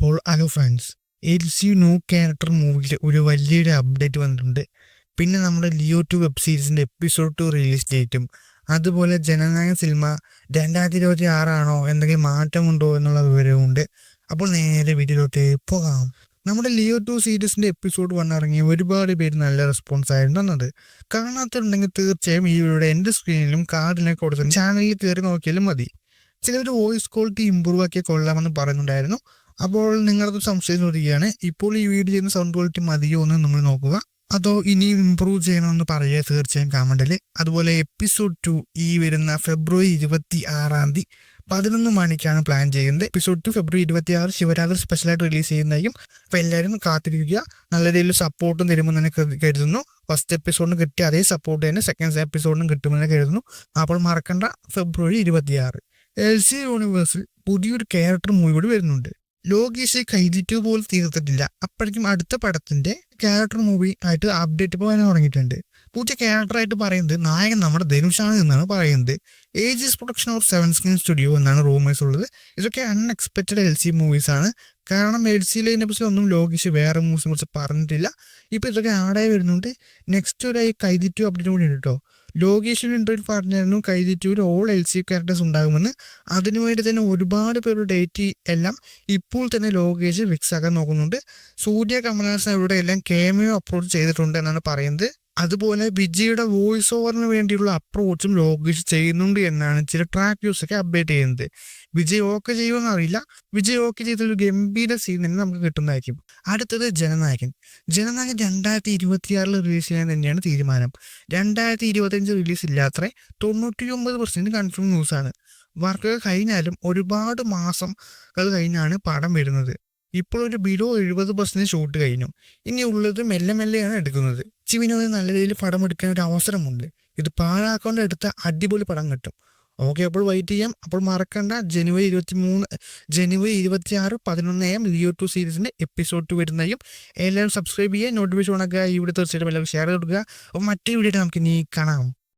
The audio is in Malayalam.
അപ്പോൾ hello friends, LCU new character മൂവിയിൽ ഒരു വലിയൊരു അപ്ഡേറ്റ് വന്നിട്ടുണ്ട്. പിന്നെ നമ്മുടെ ലിയോ 2 വെബ് സീരീസിൻ്റെ എപ്പിസോഡ് 2 റിലീസ് ഡേറ്റും, അതുപോലെ ജനനായക സിനിമ 2026 ആണോ, എന്തെങ്കിലും മാറ്റമുണ്ടോ എന്നുള്ള വിവരവുമുണ്ട്. അപ്പോൾ നേരെ വീഡിയോയിലോട്ട് പോകാം. നമ്മുടെ ലിയോ 2 സീരീസിൻ്റെ എപ്പിസോഡ് 1 ഇറങ്ങി ഒരുപാട് പേര് നല്ല റെസ്പോൺസ് ആയിരുന്നു തന്നത്. കാണാത്തുണ്ടെങ്കിൽ തീർച്ചയായും ഈ വീഡിയോയുടെ എൻ്റെ സ്ക്രീനിലും കാർഡിനൊക്കെ കൊടുത്ത് ചാനലിൽ കയറി നോക്കിയാലും മതി. ചിലർ വോയിസ് ക്വാളിറ്റി ഇമ്പ്രൂവ് ആക്കിയ കൊള്ളാമെന്ന് പറയുന്നുണ്ടായിരുന്നു. അപ്പോൾ നിങ്ങളത് സംശയം ചോദിക്കുകയാണ്, ഇപ്പോൾ ഈ വീഡിയോ ചെയ്യുന്ന സൗണ്ട് ക്വാളിറ്റി മതിയോ എന്ന് നമ്മൾ നോക്കുക, അതോ ഇനിയും ഇമ്പ്രൂവ് ചെയ്യണമെന്ന് പറയുക തീർച്ചയായും കമൻറ്റിൽ. അതുപോലെ എപ്പിസോഡ് 2 ഈ വരുന്ന ഫെബ്രുവരി 26 11 മണിക്കാണ് പ്ലാൻ ചെയ്യുന്നത്. എപ്പിസോഡ് 2 ഫെബ്രുവരി 26 ശിവരാത്രി സ്പെഷ്യലായിട്ട് റിലീസ് ചെയ്യുന്നതായിരിക്കും. അപ്പോൾ എല്ലാവരും കാത്തിരിക്കുക. നല്ല രീതിയിൽ സപ്പോർട്ടും തരുമെന്ന് തന്നെ കരുതുന്നു. ഫസ്റ്റ് എപ്പിസോഡിന് കിട്ടിയ അതേ സപ്പോർട്ട് തന്നെ സെക്കൻഡ് എപ്പിസോഡിനും കിട്ടുമെന്ന് കരുതുന്നു. അപ്പോൾ മറക്കണ്ട, ഫെബ്രുവരി 26 LCU യൂണിവേഴ്സിൽ പുതിയൊരു ക്യാരക്ടർ മൂവി കൂടി വരുന്നുണ്ട്. ലോകേഷ് കൈദിറ്റു പോലും തീർത്തിട്ടില്ല. അപ്പോഴേക്കും അടുത്ത പടത്തിന്റെ ക്യാരക്ടർ മൂവി ആയിട്ട് അപ്ഡേറ്റ് പോകാൻ തുടങ്ങിയിട്ടുണ്ട്. പുതിയ ക്യാരക്ടറായിട്ട് പറയുന്നത് നായകൻ നമ്മുടെ ധനുഷാണ് എന്നാണ് പറയുന്നത്. Ageas production of 7 screen studio എന്നാണ് റൂമേഴ്സ് ഉള്ളത്. ഇതൊക്കെ അൺഎക്സ്പെക്റ്റഡ് LCU മൂവീസ് ആണ്. കാരണം LCU ലൈനപ്പിൽ ഒന്നും ലോകേഷ് വേറെ മൂവീസിനെ കുറിച്ച് പറഞ്ഞിട്ടില്ല. ഇപ്പൊ ഇതൊക്കെ ആടായി വരുന്നുണ്ട്. നെക്സ്റ്റ് ഒരു കൈദിറ്റു അപ്ഡേറ്റ് കൂടി ഉണ്ട് കേട്ടോ. ലോകേഷിന് ഇന്റർവ്യൂ പറഞ്ഞായിരുന്നു കൈദിറ്റൂര് ഓൾ LCU ക്യാരക്ടേഴ്സ് ഉണ്ടാകുമെന്ന്. അതിനുവേണ്ടി തന്നെ ഒരുപാട് പേരുടെ ഡേറ്റ് എല്ലാം ഇപ്പോൾ തന്നെ ലോകേഷ് ഫിക്സ് ആക്കാൻ നോക്കുന്നുണ്ട്. സൂര്യ, കമലഹാസൻ അവരുടെ എല്ലാം കേമിയോ അപ്രോച്ച് ചെയ്തിട്ടുണ്ട് എന്നാണ് പറയുന്നത്. അതുപോലെ വിജയുടെ വോയിസ് ഓവറിന് വേണ്ടിയുള്ള അപ്രോച്ചും ലോകേഷ് ചെയ്യുന്നുണ്ട് എന്നാണ് ചില ട്രാക്ക് വ്യൂസ് ഒക്കെ അപ്ഡേറ്റ് ചെയ്യുന്നത്. വിജയ് ഓക്കെ ചെയ്യുമെന്ന് അറിയില്ല. വിജയ് ഓക്കെ ചെയ്തൊരു ഗംഭീര സീൻ തന്നെ നമുക്ക് കിട്ടുന്നതായിരിക്കും. അടുത്തത് ജനനായകൻ 2026 റിലീസ് ചെയ്യാൻ തന്നെയാണ് തീരുമാനം. 2025 റിലീസ് ഇല്ലാത്ര 99% കൺഫേം ന്യൂസാണ്. വർക്ക് കഴിഞ്ഞാലും ഒരുപാട് മാസങ്ങൾ കഴിഞ്ഞാണ് പടം വരുന്നത്. ഇപ്പോൾ ഒരു ബിലോ 70% ഷൂട്ട് കഴിഞ്ഞു. ഇനി ഉള്ളത് മെല്ലെ മെല്ലെയാണ് എടുക്കുന്നത്. ചിവിനോട് നല്ല രീതിയിൽ പടം എടുക്കാൻ ഒരു അവസരമുണ്ട്. ഇത് പാഴാക്കൊണ്ട് എടുത്ത അടിപൊളി പടം കിട്ടും. ഓക്കെ, അപ്പോൾ വെയിറ്റ് ചെയ്യാം. അപ്പോൾ മറക്കണ്ട, ജനുവരി 26 11 AM ലിയോ 2 സീരീസിന്റെ എപ്പിസോഡ് 2 വരുന്നതായും. എല്ലാവരും സബ്സ്ക്രൈബ് ചെയ്യുക, നോട്ടിഫിക്കേഷൻ ഓണാക്കുക. ഈ വീഡിയോ തീർച്ചയായിട്ടും എല്ലാവരും ഷെയർ ചെയ്ത് കൊടുക്കുക. അപ്പോൾ മറ്റേ വീഡിയോ നമുക്ക് ഇനി കാണാം.